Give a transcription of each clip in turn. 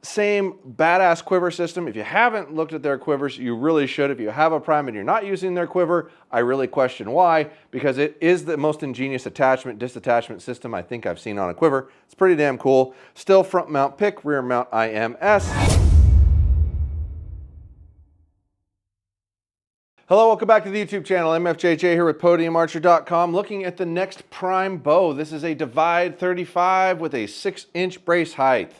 Same badass quiver system. If you haven't looked at their quivers, you really should. If you have a Prime and you're not using their quiver, I really question why, because it is the most ingenious attachment, disattachment system I think I've seen on a quiver. It's pretty damn cool. Still front mount pick, rear mount IMS. Hello, welcome back to the YouTube channel. MFJJ here with PodiumArcher.com, looking at the next Prime bow. This is a Divide 35 with a 6-inch brace height.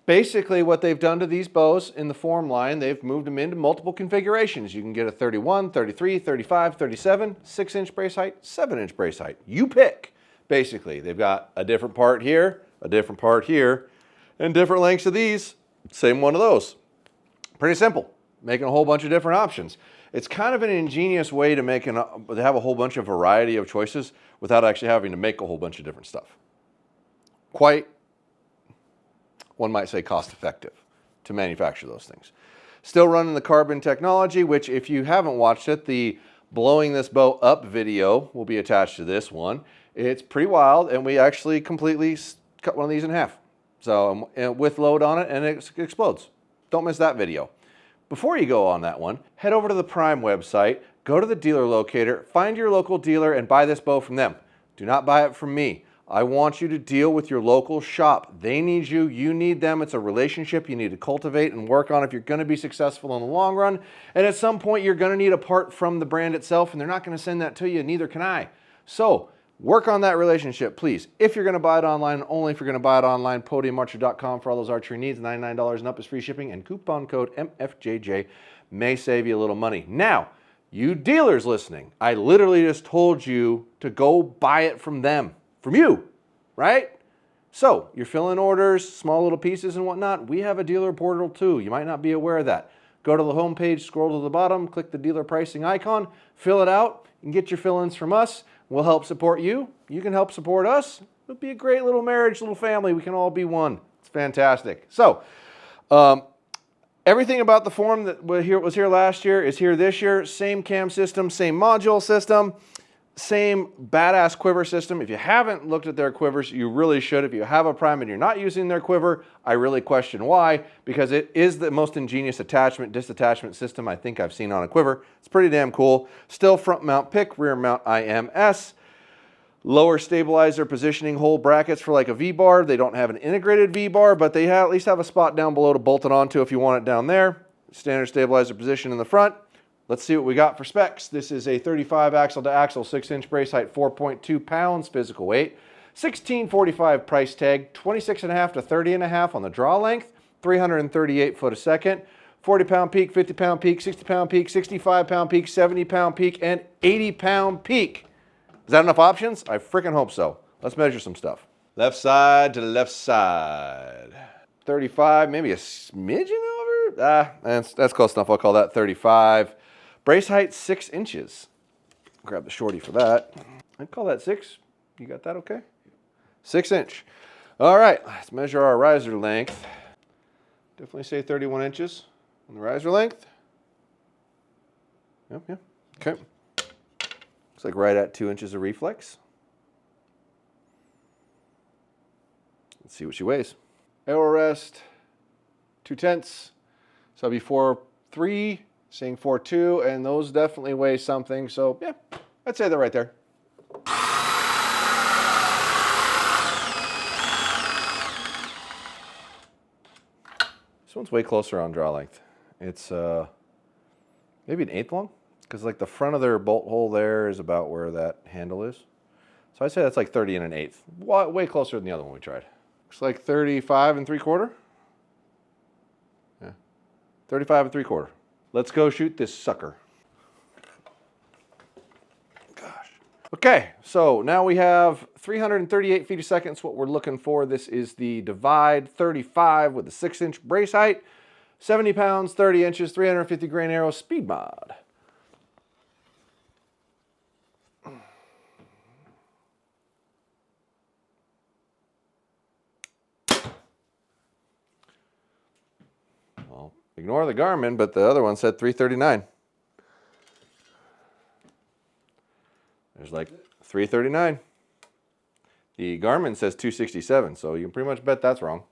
Basically, what they've done to these bows in the form line, they've moved them into multiple configurations. You can get a 31, 33, 35, 37, 6-inch brace height, 7-inch brace height. You pick, basically. They've got a different part here, a different part here, and different lengths of these. Same one of those. Pretty simple, making a whole bunch of different options. It's kind of an ingenious way to have a whole bunch of variety of choices without actually having to make a whole bunch of different stuff. Quite, one might say, cost effective to manufacture those things. Still running the carbon technology, which if you haven't watched it, the blowing this bow up video will be attached to this one. It's pretty wild, and we actually completely cut one of these in half. So with load on it, and it explodes. Don't miss that video. Before you go on that one, head over to the Prime website, go to the dealer locator, find your local dealer and buy this bow from them. Do not buy it from me. I want you to deal with your local shop. They need you, you need them. It's a relationship you need to cultivate and work on if you're going to be successful in the long run. And at some point, you're going to need a part from the brand itself, and they're not going to send that to you, neither can I. So work on that relationship, please. If you're going to buy it online, only if you're going to buy it online, PodiumArcher.com for all those archery needs. $99 and up is free shipping, and coupon code MFJJ may save you a little money. Now, you dealers listening, I literally just told you to go buy it from them. From you, right? So you're filling orders, small little pieces and whatnot. We have a dealer portal too. You might not be aware of that. Go to the home page, scroll to the bottom, click the dealer pricing icon, fill it out, and get your fill-ins from us. We'll help support you. You can help support us. It'll be a great little marriage, little family. We can all be one. It's fantastic. So everything about the form that was here last year is here this year. Same cam system, same module system. Same badass quiver system. If you haven't looked at their quivers, you really should. If you have a Prime and you're not using their quiver, I really question why, because it is the most ingenious attachment, disattachment system I think I've seen on a quiver. It's pretty damn cool. Still front mount pick, rear mount IMS. Lower stabilizer positioning hole brackets for like a V-bar. They don't have an integrated V-bar, but they at least have a spot down below to bolt it onto if you want it down there. Standard stabilizer position in the front. Let's see what we got for specs. This is a 35 axle to axle, 6-inch brace height, 4.2 pounds physical weight, $16.45 price tag, 26.5 to 30.5 on the draw length, 338 foot a second, 40-pound peak, 50-pound peak, 60-pound peak, 65-pound peak, 70-pound peak, and 80-pound peak. Is that enough options? I freaking hope so. Let's measure some stuff. Left side to left side. 35, maybe a smidgen over? That's close enough. I'll call that 35. Brace height, 6 inches. Grab the shorty for that. I'd call that 6. You got that okay? 6 inch. All right, let's measure our riser length. Definitely say 31 inches on the riser length. Yep. Okay. Looks like right at 2 inches of reflex. Let's see what she weighs. Arrow rest, 2/10. So I'll be 4.3. Saying 4.2, and those definitely weigh something, so yeah, I'd say they're right there. This one's way closer on draw length. It's maybe an 1/8 long, because like the front of their bolt hole there is about where that handle is. So I'd say that's like 30 and 1/8. Way closer than the other one we tried. Looks like 35 and 3/4. Yeah, 35 and 3/4. Let's go shoot this sucker. Gosh. Okay, so now we have 338 feet a second. That's what we're looking for. This is the Divide 35 with a 6-inch brace height, 70 pounds, 30 inches, 350 grain arrow speed mod. Well, ignore the Garmin, but the other one said 339. There's like 339. The Garmin says 267, so you can pretty much bet that's wrong.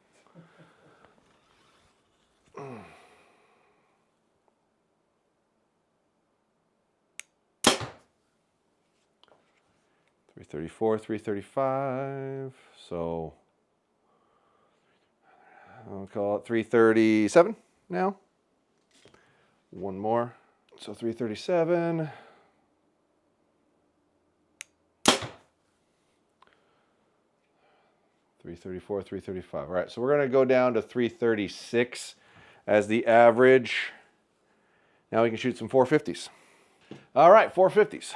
334, 335. So I'll call it 337 now. One more. So 337. 334, 335. All right, so we're going to go down to 336 as the average. Now we can shoot some 450s. All right, 450s.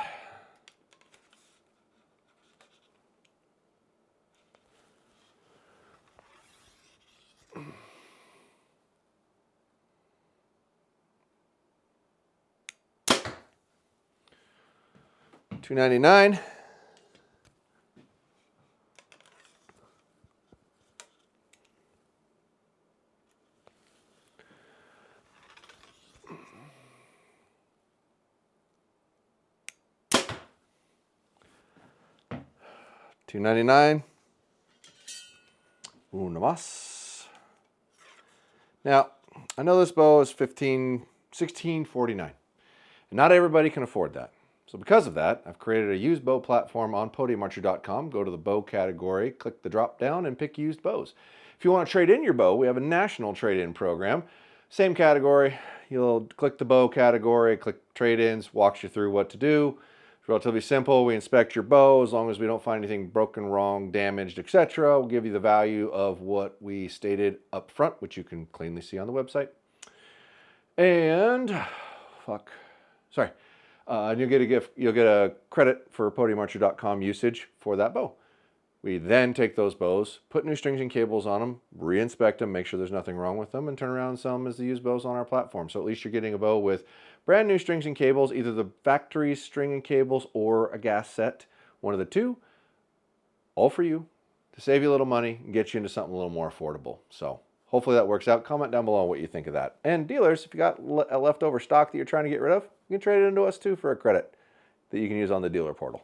$299. $299. Una más. Now, I know this bow is $16.49, and not everybody can afford that. So because of that, I've created a used bow platform on podiumarchery.com. Go to the bow category, click the drop down, and pick used bows. If you want to trade in your bow, we have a national trade-in program. Same category. You'll click the bow category, click trade-ins, walks you through what to do. It's relatively simple. We inspect your bow. As long as we don't find anything broken, wrong, damaged, etc., we'll give you the value of what we stated up front, which you can cleanly see on the website. And and you'll get a gift. You'll get a credit for podiumarchery.com usage for that bow. We then take those bows, put new strings and cables on them, re-inspect them, make sure there's nothing wrong with them, and turn around and sell them as the used bows on our platform. So at least you're getting a bow with brand new strings and cables, either the factory string and cables or a gas set, one of the two, all for you to save you a little money and get you into something a little more affordable. So hopefully that works out. Comment down below what you think of that. And dealers, if you got a leftover stock that you're trying to get rid of, you can trade it into us too for a credit that you can use on the dealer portal.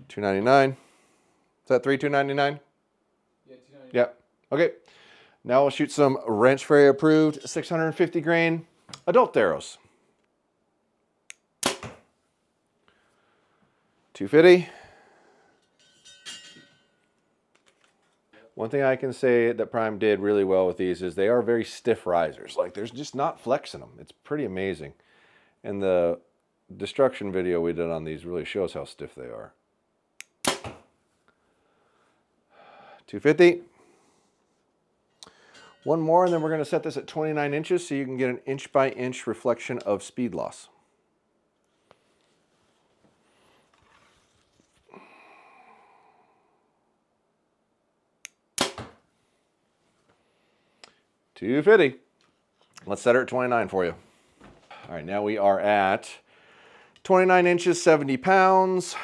$299. Is that $299? Yeah, $299. Yep. Okay. Now we'll shoot some Wrench Ferry approved 650 grain adult arrows. $250. One thing I can say that Prime did really well with these is they are very stiff risers. Like there's just not flex in them. It's pretty amazing. And the destruction video we did on these really shows how stiff they are. $250. One more, and then we're going to set this at 29 inches so you can get an inch by inch reflection of speed loss. $250. Let's set her at 29 for you. All right, now we are at 29 inches, 70 pounds,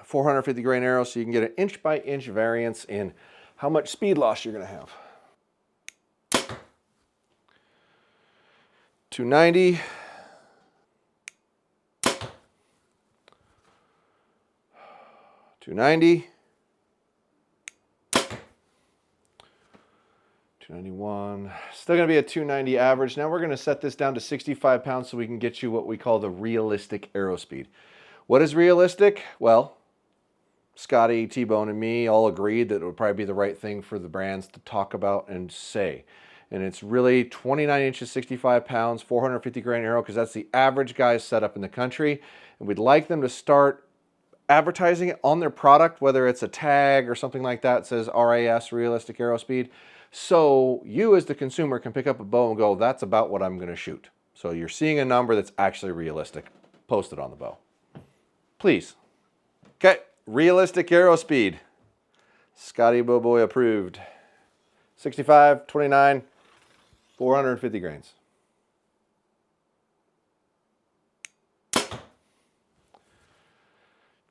450 grain arrow, so you can get an inch by inch variance in how much speed loss you're going to have. $290. $290. $291. Still going to be a $290 average. Now we're going to set this down to 65 pounds so we can get you what we call the realistic arrow speed. What is realistic? Well, Scotty, T-Bone, and me all agreed that it would probably be the right thing for the brands to talk about and say. And it's really 29 inches, 65 pounds, 450 grain arrow, because that's the average guy's setup in the country. And we'd like them to start advertising it on their product, whether it's a tag or something like that, says RAS, realistic arrow speed. So you as the consumer can pick up a bow and go, that's about what I'm going to shoot. So you're seeing a number that's actually realistic. Post it on the bow. Please. Okay, realistic arrow speed. Scotty Bowboy approved. 65, 29, 450 grains.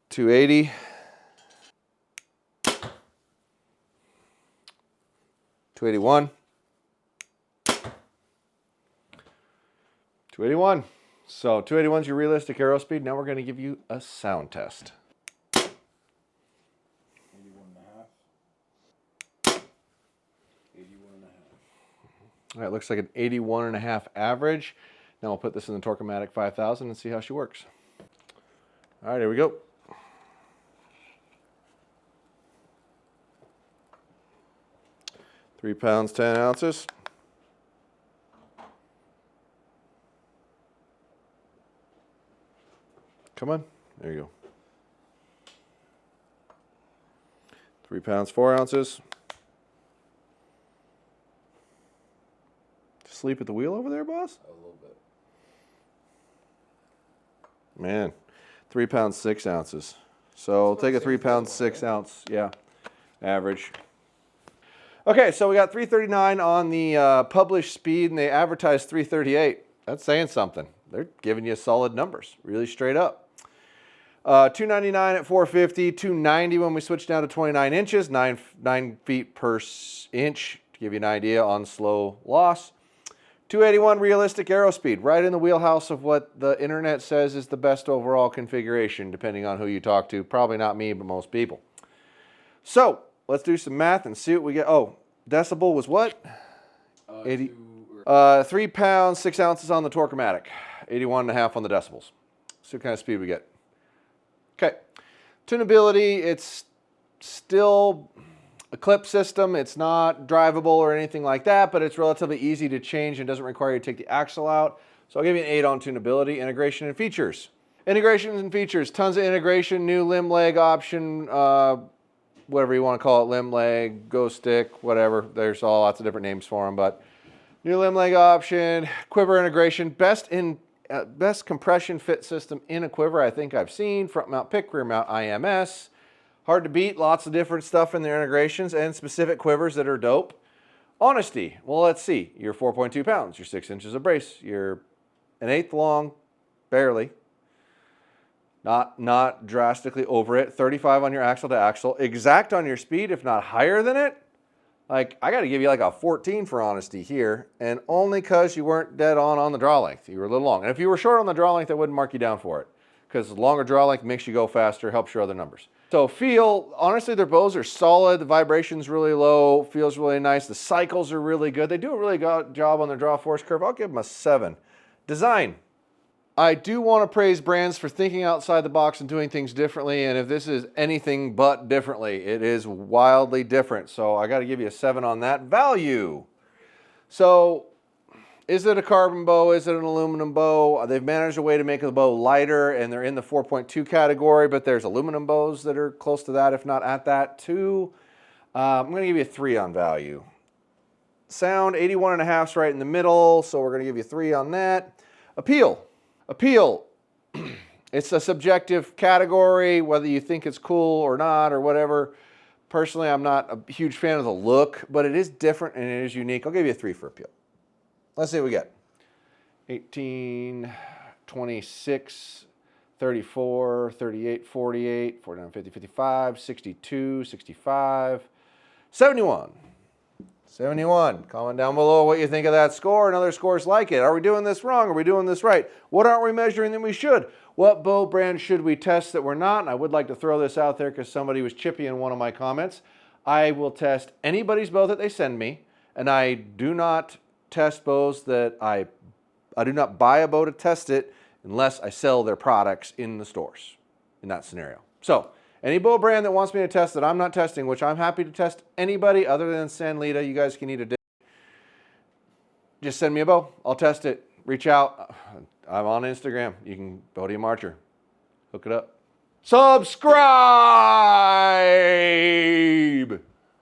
$280. $281. $281. So 281 is your realistic arrow speed. Now we're going to give you a sound test. 81.5. 81.5. All right, looks like an 81.5 average. Now we'll put this in the Torque-O-Matic 5000 and see how she works. All right, here we go. £3, 10 ounces. Come on, there you go. £3, 4 ounces. Sleep at the wheel over there, boss? A little bit. Man, £3, 6 ounces. So take a £3, 6 ounce, yeah, average. Okay, so we got 339 on the published speed, and they advertised 338. That's saying something. They're giving you solid numbers, really straight up. 299 at 450, 290 when we switch down to 29 inches, 9 feet per inch, to give you an idea on slow loss. 281 realistic arrow speed, right in the wheelhouse of what the internet says is the best overall configuration, depending on who you talk to. Probably not me, but most people. So let's do some math and see what we get. Oh, decibel was what? 80. £3, 6 ounces on the Torque-O-Matic, 81.5 on the decibels. See what kind of speed we get. Okay, tunability, it's still a clip system. It's not drivable or anything like that, but it's relatively easy to change and doesn't require you to take the axle out. So I'll give you an 8 on tunability. Integration and features. Integrations and features, tons of integration, new limb leg option, whatever you want to call it, limb leg, go stick, whatever. There's all lots of different names for them, but new limb leg option, quiver integration, best compression fit system in a quiver I think I've seen. Front mount pick, rear mount IMS. Hard to beat, lots of different stuff in their integrations and specific quivers that are dope. Honesty, well, let's see. You're 4.2 pounds, you're 6 inches of brace, you're 1/8 long, barely. Not drastically over it. 35 on your axle to axle. Exact on your speed, if not higher than it. Like, I got to give you like a 14 for honesty here, and only because you weren't dead on the draw length. You were a little long. And if you were short on the draw length, I wouldn't mark you down for it, because longer draw length makes you go faster, helps your other numbers. So feel, honestly, their bows are solid. The vibration's really low, feels really nice. The cycles are really good. They do a really good job on their draw force curve. I'll give them a 7. Design. I do want to praise brands for thinking outside the box and doing things differently, and if this is anything but differently, it is wildly different. So I got to give you a 7 on that. Value. So is it a carbon bow? Is it an aluminum bow? They've managed a way to make the bow lighter, and they're in the 4.2 category, but there's aluminum bows that are close to that, if not at that too. I'm going to give you a 3 on value. Sound, 81.5's right in the middle, so we're going to give you a 3 on that. Appeal. Appeal, it's a subjective category, whether you think it's cool or not or whatever. Personally, I'm not a huge fan of the look, but it is different and it is unique. I'll give you a 3 for appeal. Let's see what we get. 18, 26, 34, 38, 48, 49, 50, 55, 62, 65, 71. 71. Comment down below what you think of that score and other scores like it. Are we doing this wrong? Are we doing this right? What aren't we measuring that we should? What bow brand should we test that we're not? And I would like to throw this out there because somebody was chippy in one of my comments. I will test anybody's bow that they send me, and I do not test bows that I do not buy a bow to test it unless I sell their products in the stores in that scenario. So any bow brand that wants me to test that I'm not testing, which I'm happy to test anybody other than Sanlita, you guys can eat a dick. Just send me a bow. I'll test it. Reach out. I'm on Instagram. You can Podium Archer. Hook it up. Subscribe!